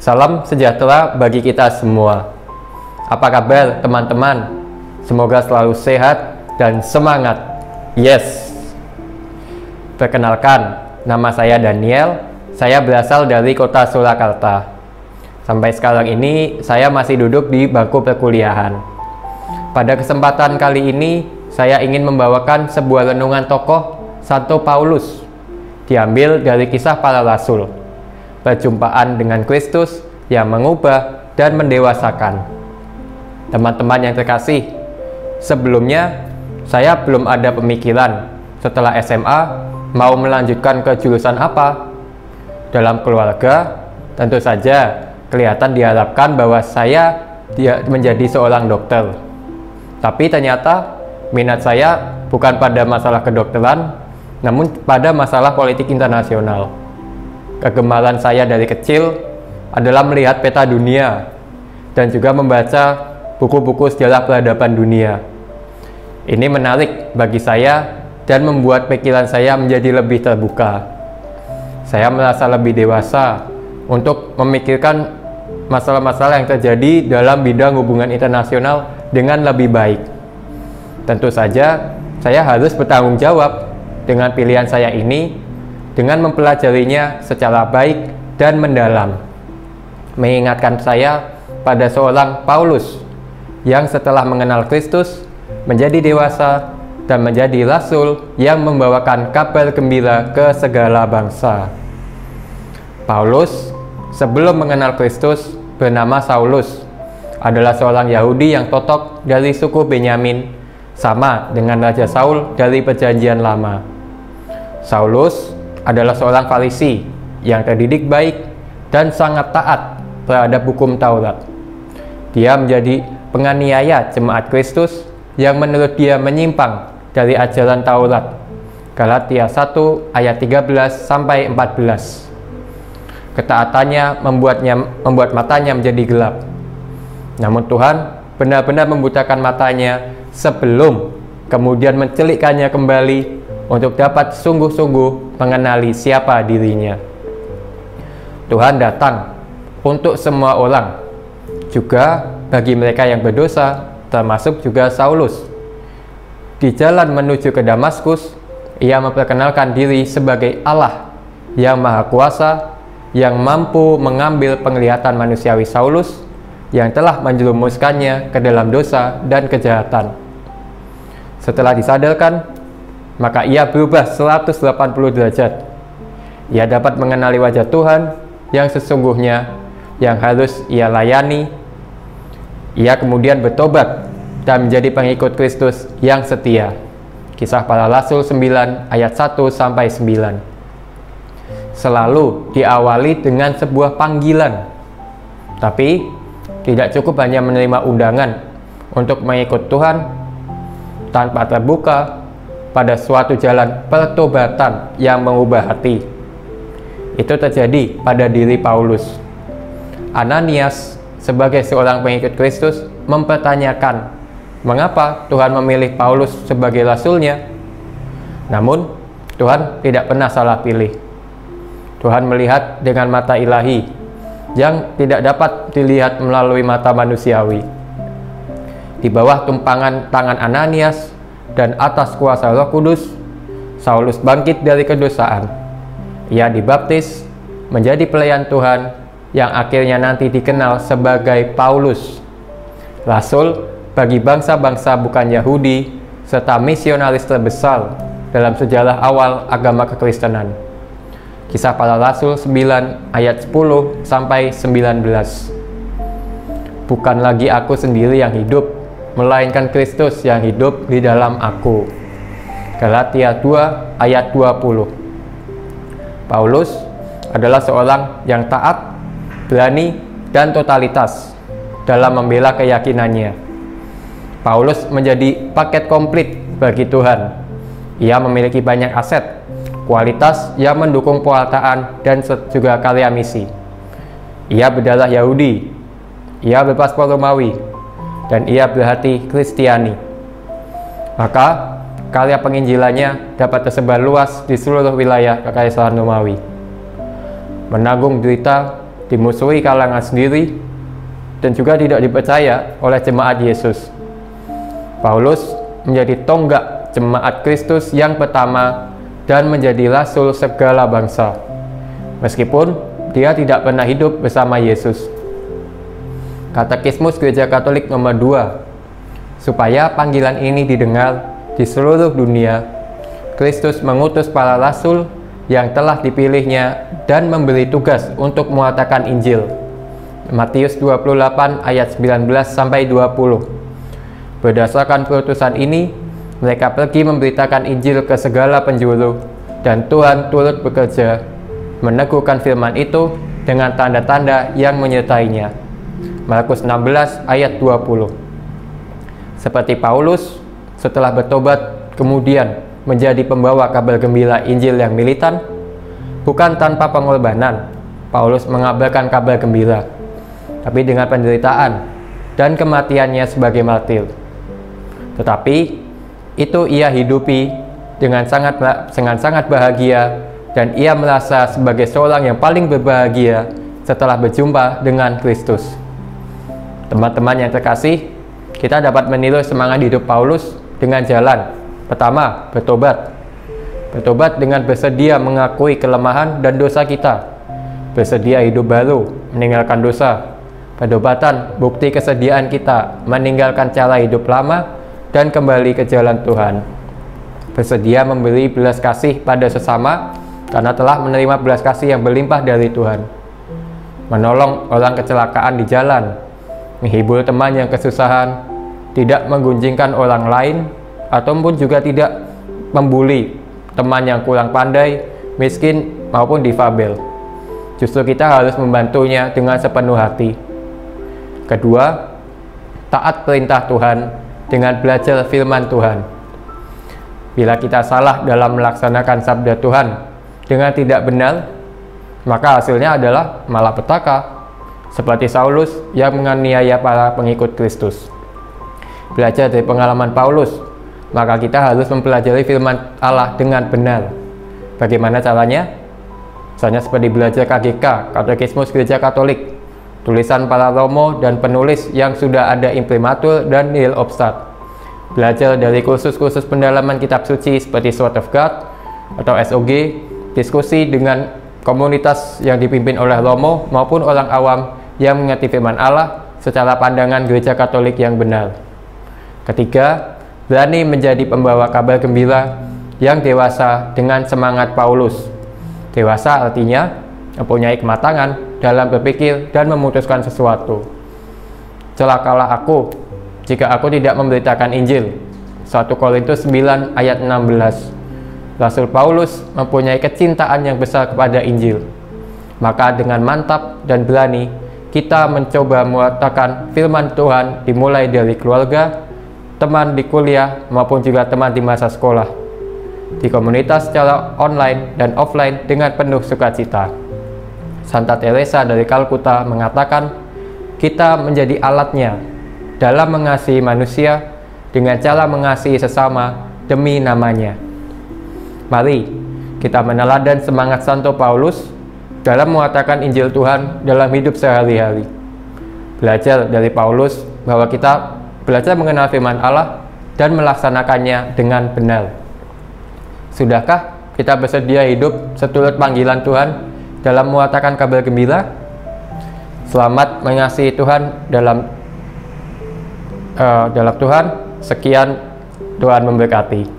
Salam sejahtera bagi kita semua. Apa kabar teman-teman? Semoga selalu sehat dan semangat. Yes. Perkenalkan, nama saya Daniel. Saya berasal dari kota Surakarta. Sampai sekarang ini saya masih duduk di bangku perkuliahan. Pada kesempatan kali ini saya ingin membawakan sebuah renungan tokoh Santo Paulus, diambil dari Kisah Para Rasul. Perjumpaan dengan Kristus yang mengubah dan mendewasakan. Teman-teman yang terkasih, sebelumnya saya belum ada pemikiran setelah SMA mau melanjutkan ke jurusan apa. Dalam keluarga tentu saja kelihatan diharapkan bahwa saya menjadi seorang dokter. Tapi ternyata minat saya bukan pada masalah kedokteran, namun pada masalah politik internasional. Kegemaran saya dari kecil adalah melihat peta dunia dan juga membaca buku-buku sejarah peradaban dunia. Ini menarik bagi saya dan membuat pikiran saya menjadi lebih terbuka. Saya merasa lebih dewasa untuk memikirkan masalah-masalah yang terjadi dalam bidang hubungan internasional dengan lebih baik. Tentu saja saya harus bertanggung jawab dengan pilihan saya ini dengan mempelajarinya secara baik dan mendalam. Mengingatkan saya pada seorang Paulus yang setelah mengenal Kristus menjadi dewasa dan menjadi rasul yang membawakan kabar gembira ke segala bangsa. Paulus sebelum mengenal Kristus bernama Saulus, adalah seorang Yahudi yang totok dari suku Benyamin, sama dengan Raja Saul dari Perjanjian Lama. Saulus adalah seorang Farisi yang terdidik baik dan sangat taat terhadap hukum Taurat. Dia menjadi penganiaya jemaat Kristus yang menurut dia menyimpang dari ajaran Taurat. Galatia 1 ayat 13 sampai 14. Ketaatannya membuat matanya menjadi gelap. Namun Tuhan benar-benar membutakan matanya sebelum kemudian mencelikkannya kembali untuk dapat sungguh-sungguh mengenali siapa dirinya. Tuhan datang untuk semua orang, juga bagi mereka yang berdosa, termasuk juga Saulus. Di jalan menuju ke Damaskus, ia memperkenalkan diri sebagai Allah yang Maha Kuasa, yang mampu mengambil penglihatan manusiawi Saulus yang telah menjerumuskannya ke dalam dosa dan kejahatan. Setelah disadarkan, maka ia berubah 180 derajat. Ia dapat mengenali wajah Tuhan yang sesungguhnya yang harus ia layani. Ia kemudian bertobat dan menjadi pengikut Kristus yang setia. Kisah Para Rasul 9 ayat 1 sampai 9. Selalu diawali dengan sebuah panggilan. Tapi tidak cukup hanya menerima undangan untuk mengikut Tuhan tanpa terbuka pada suatu jalan pertobatan yang mengubah hati. Itu terjadi pada diri Paulus. Ananias sebagai seorang pengikut Kristus mempertanyakan mengapa Tuhan memilih Paulus sebagai rasulnya. Namun Tuhan tidak pernah salah pilih. Tuhan melihat dengan mata ilahi yang tidak dapat dilihat melalui mata manusiawi. Di bawah tumpangan tangan Ananias dan atas kuasa Roh Kudus, Saulus bangkit dari kedosaan. Ia dibaptis menjadi pelayan Tuhan yang akhirnya nanti dikenal sebagai Paulus, rasul bagi bangsa-bangsa bukan Yahudi serta misionaris terbesar dalam sejarah awal agama kekristenan. Kisah Para Rasul 9 ayat 10 sampai 19. Bukan lagi aku sendiri yang hidup, melainkan Kristus yang hidup di dalam aku. Galatia 2 ayat 20. Paulus adalah seorang yang taat, berani, dan totalitas dalam membela keyakinannya. Paulus menjadi paket komplit bagi Tuhan. Ia memiliki banyak aset, kualitas yang mendukung pewartaan dan juga karya misi. Ia berdarah Yahudi, ia berpaspor Romawi, dan ia berhati Kristiani. Maka karya penginjilannya dapat tersebar luas di seluruh wilayah Kekaisaran Romawi. Menanggung derita dimusuhi kalangan sendiri, dan juga tidak dipercaya oleh jemaat Yesus. Paulus menjadi tonggak jemaat Kristus yang pertama dan menjadi rasul segala bangsa, meskipun dia tidak pernah hidup bersama Yesus. Katekismus Gereja Katolik nomor 2, supaya panggilan ini didengar di seluruh dunia, Kristus mengutus para rasul yang telah dipilihnya dan memberi tugas untuk mewartakan Injil. Matius 28 ayat 19-20. Berdasarkan perutusan ini, mereka pergi memberitakan Injil ke segala penjuru, dan Tuhan turut bekerja, meneguhkan firman itu dengan tanda-tanda yang menyertainya. Markus 16 ayat 20. Seperti Paulus, setelah bertobat kemudian menjadi pembawa kabar gembira Injil yang militan, bukan tanpa pengorbanan, Paulus mengabarkan kabar gembira, tapi dengan penderitaan dan kematiannya sebagai martir. Tetapi itu ia hidupi dengan sangat bahagia, dan ia merasa sebagai seorang yang paling berbahagia setelah berjumpa dengan Kristus. Teman-teman yang terkasih, kita dapat meniru semangat hidup Paulus dengan jalan. Pertama, bertobat. Bertobat dengan bersedia mengakui kelemahan dan dosa kita. Bersedia hidup baru, meninggalkan dosa. Pertobatan, bukti kesediaan kita meninggalkan cara hidup lama dan kembali ke jalan Tuhan. Bersedia memberi belas kasih pada sesama karena telah menerima belas kasih yang berlimpah dari Tuhan. Menolong orang kecelakaan di jalan, menghibur teman yang kesusahan, tidak menggunjingkan orang lain, ataupun juga tidak membuli teman yang kurang pandai, miskin, maupun difabel. Justru kita harus membantunya dengan sepenuh hati. Kedua, taat perintah Tuhan dengan belajar firman Tuhan. Bila kita salah dalam melaksanakan sabda Tuhan dengan tidak benar, maka hasilnya adalah malapetaka, seperti Saulus yang menganiaya para pengikut Kristus. Belajar dari pengalaman Paulus, maka kita harus mempelajari firman Allah dengan benar. Bagaimana caranya? Misalnya seperti belajar KGK, Katekismus Gereja Katolik, tulisan para romo dan penulis yang sudah ada imprimatur dan nihil obstat. Belajar dari kursus-kursus pendalaman kitab suci seperti Sword of God atau SOG, diskusi dengan komunitas yang dipimpin oleh romo maupun orang awam yang mengerti firman Allah secara pandangan Gereja Katolik yang benar. Ketiga, berani menjadi pembawa kabar gembira yang dewasa dengan semangat Paulus. Dewasa artinya mempunyai kematangan dalam berpikir dan memutuskan sesuatu. Celakalah aku jika aku tidak memberitakan Injil. 1 Korintus 9 ayat 16. Rasul Paulus mempunyai kecintaan yang besar kepada Injil. Maka dengan mantap dan berani, kita mencoba mewartakan firman Tuhan dimulai dari keluarga, teman di kuliah, maupun juga teman di masa sekolah, di komunitas secara online dan offline dengan penuh sukacita. Santa Teresa dari Kalkuta mengatakan, kita menjadi alatnya dalam mengasihi manusia dengan cara mengasihi sesama demi namanya. Mari kita meneladani semangat Santo Paulus dalam mewartakan Injil Tuhan dalam hidup sehari-hari. Belajar dari Paulus bahwa kita belajar mengenal firman Allah dan melaksanakannya dengan benar. Sudahkah kita bersedia hidup seturut panggilan Tuhan dalam mewartakan kabar gembira? Selamat mengasihi Tuhan dalam Tuhan. Sekian, Tuhan memberkati.